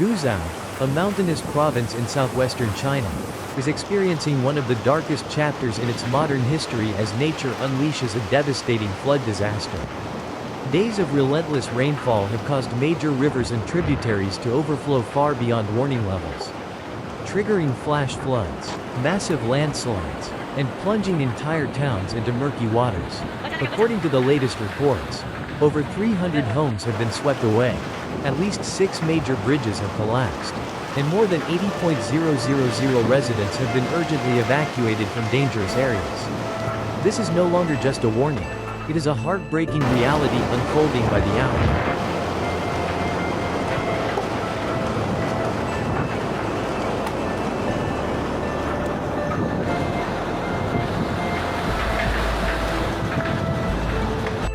Guizhou, a mountainous province in southwestern China, is experiencing one of the darkest chapters in its modern history as nature unleashes a devastating flood disaster. Days of relentless rainfall have caused major rivers and tributaries to overflow far beyond warning levels, triggering flash floods, massive landslides, and plunging entire towns into murky waters. According to the latest reports, over 300 homes have been swept away, at least 6 major bridges have collapsed, and more than 80,000 residents have been urgently evacuated from dangerous areas. This is no longer just a warning, it is a heartbreaking reality unfolding by the hour.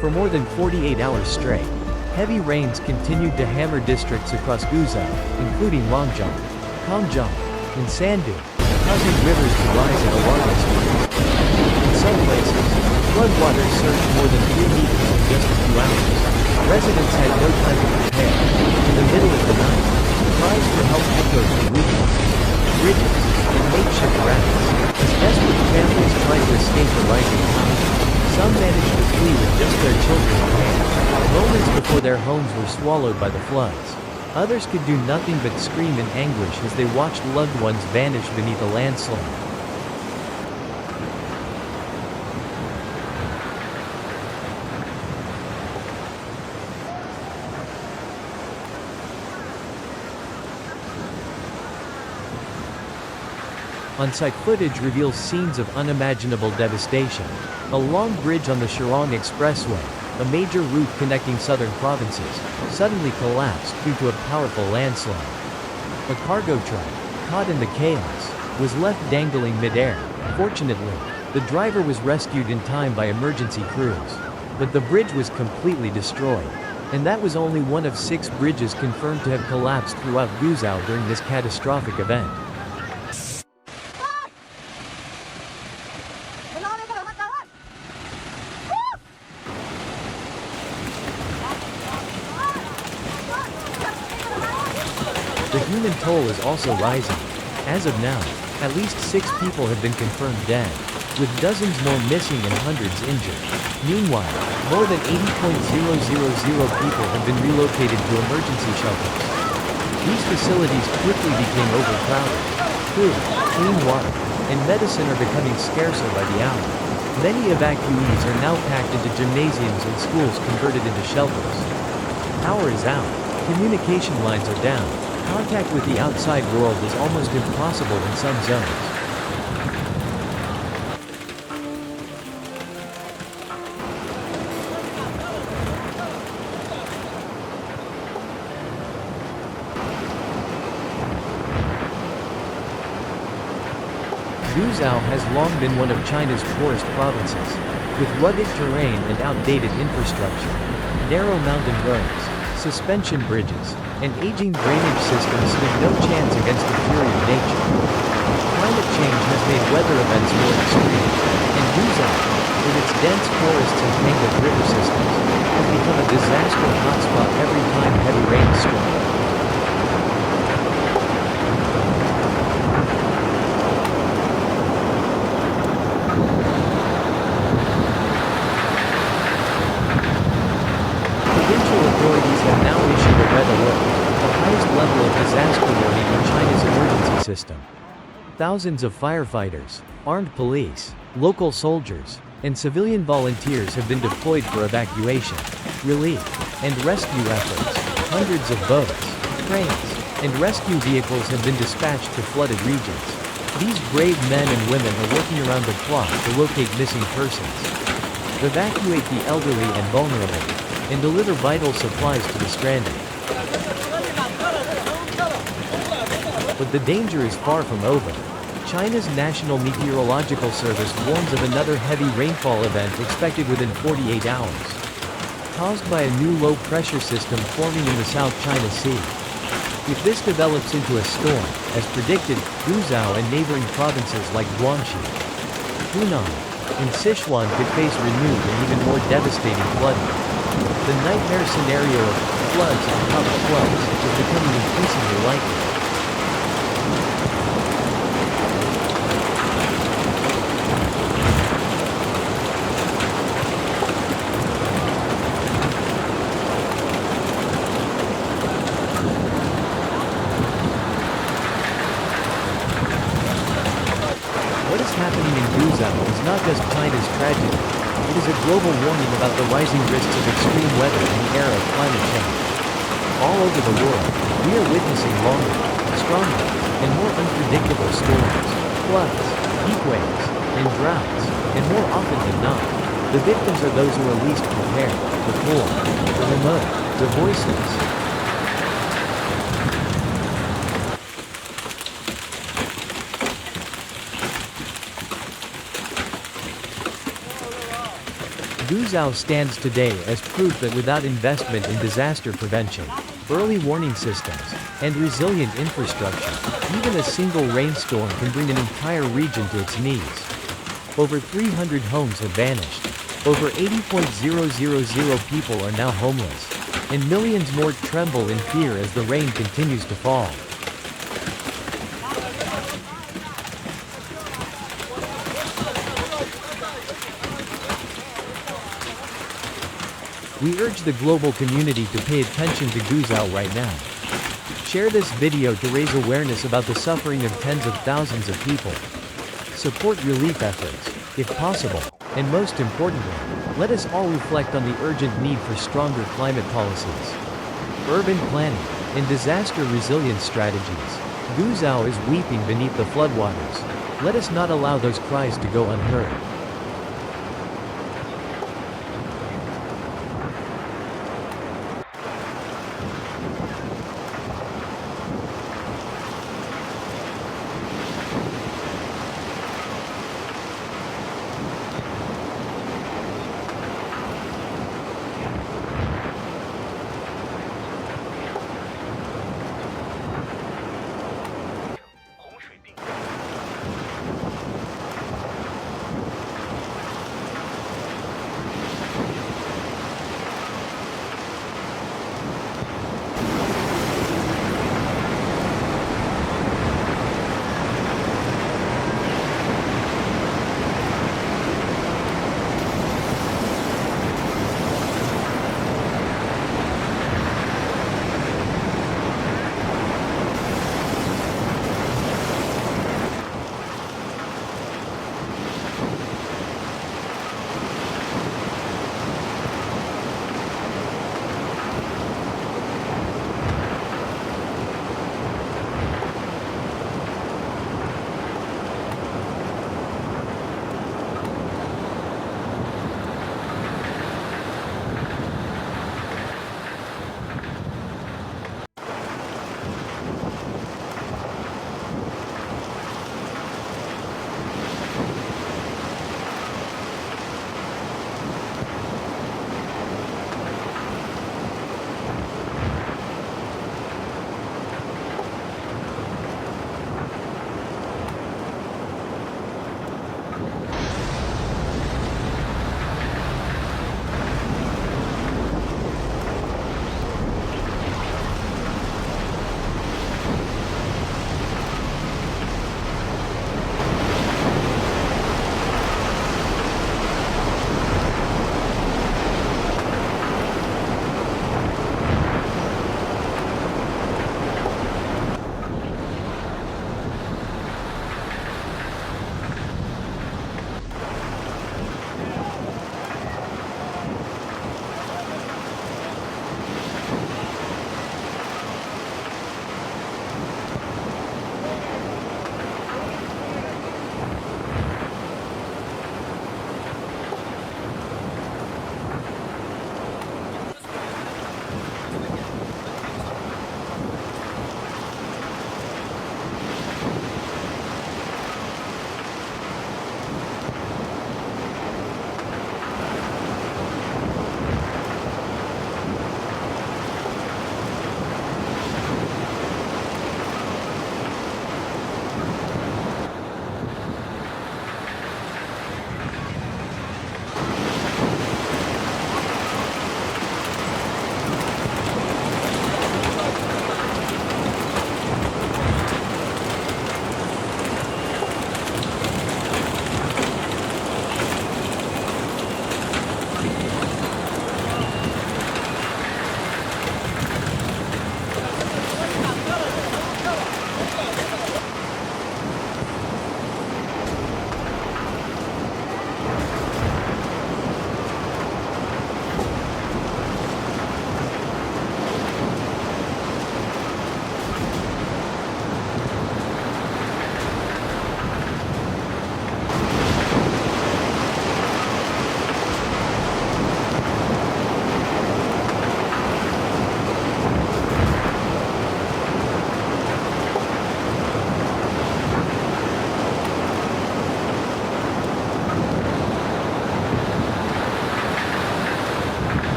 For more than 48 hours straight, heavy rains continued to hammer districts across Guizhou, including Rongjiang, Congjiang, and Sandu, causing rivers to rise at alarming speeds. In some places, floodwaters surged more than 3 meters in just a few hours. Residents had no time to prepare. In the middle of the night, cries for help echoed from rooftops, bridges, and makeshift rafts, as desperate families tried to escape the rising tide. Some managed to flee with just their children in hand, moments before their homes were swallowed by the floods. Others could do nothing but scream in anguish as they watched loved ones vanish beneath a landslide. On-site footage reveals scenes of unimaginable devastation. A long bridge on the Shirong Expressway, a major route connecting southern provinces, suddenly collapsed due to a powerful landslide. A cargo truck, caught in the chaos, was left dangling mid-air. Fortunately, the driver was rescued in time by emergency crews. But the bridge was completely destroyed. And that was only one of 6 bridges confirmed to have collapsed throughout Guizhou during this catastrophic event. The human toll is also rising. As of now, at least 6 people have been confirmed dead, with dozens more missing and hundreds injured. Meanwhile, more than 80,000 people have been relocated to emergency shelters. These facilities quickly became overcrowded. Food, clean water, and medicine are becoming scarcer by the hour. Many evacuees are now packed into gymnasiums and schools converted into shelters. Power is out, communication lines are down. Contact with the outside world is almost impossible in some zones. Guizhou has long been one of China's poorest provinces, with rugged terrain and outdated infrastructure, narrow mountain roads, suspension bridges, and aging drainage systems stood no chance against the fury of nature. Climate change has made weather events more extreme, and Guizhou, with its dense forests and tangled river systems, has become a disaster hotspot every time heavy rains strike. Provincial authorities have now issued a red alert, the highest level of disaster warning in China's emergency system. Thousands of firefighters, armed police, local soldiers, and civilian volunteers have been deployed for evacuation, relief, and rescue efforts. Hundreds of boats, trains, and rescue vehicles have been dispatched to flooded regions. These brave men and women are working around the clock to locate missing persons, evacuate the elderly and vulnerable, and deliver vital supplies to the stranded. But the danger is far from over. China's National Meteorological Service warns of another heavy rainfall event expected within 48 hours, caused by a new low-pressure system forming in the South China Sea. If this develops into a storm, as predicted, Guizhou and neighboring provinces like Guangxi, Hunan, and Sichuan could face renewed and even more devastating flooding. The nightmare scenario of floods on top of floods is becoming increasingly likely. What is happening in Guizhou is not just China's tragedy. It is a global warning about the rising risks of extreme weather in the era of climate change. All over the world, we are witnessing longer, stronger, and more unpredictable storms, floods, heat waves, and droughts, and more often than not, the victims are those who are least prepared, the poor, the remote, the voiceless. Guizhou stands today as proof that without investment in disaster prevention, early warning systems, and resilient infrastructure, even a single rainstorm can bring an entire region to its knees. Over 300 homes have vanished. Over 80,000 people are now homeless. And millions more tremble in fear as the rain continues to fall. We urge the global community to pay attention to Guizhou right now. Share this video to raise awareness about the suffering of tens of thousands of people. Support relief efforts, if possible, and most importantly, let us all reflect on the urgent need for stronger climate policies, urban planning, and disaster resilience strategies. Guizhou is weeping beneath the floodwaters. Let us not allow those cries to go unheard.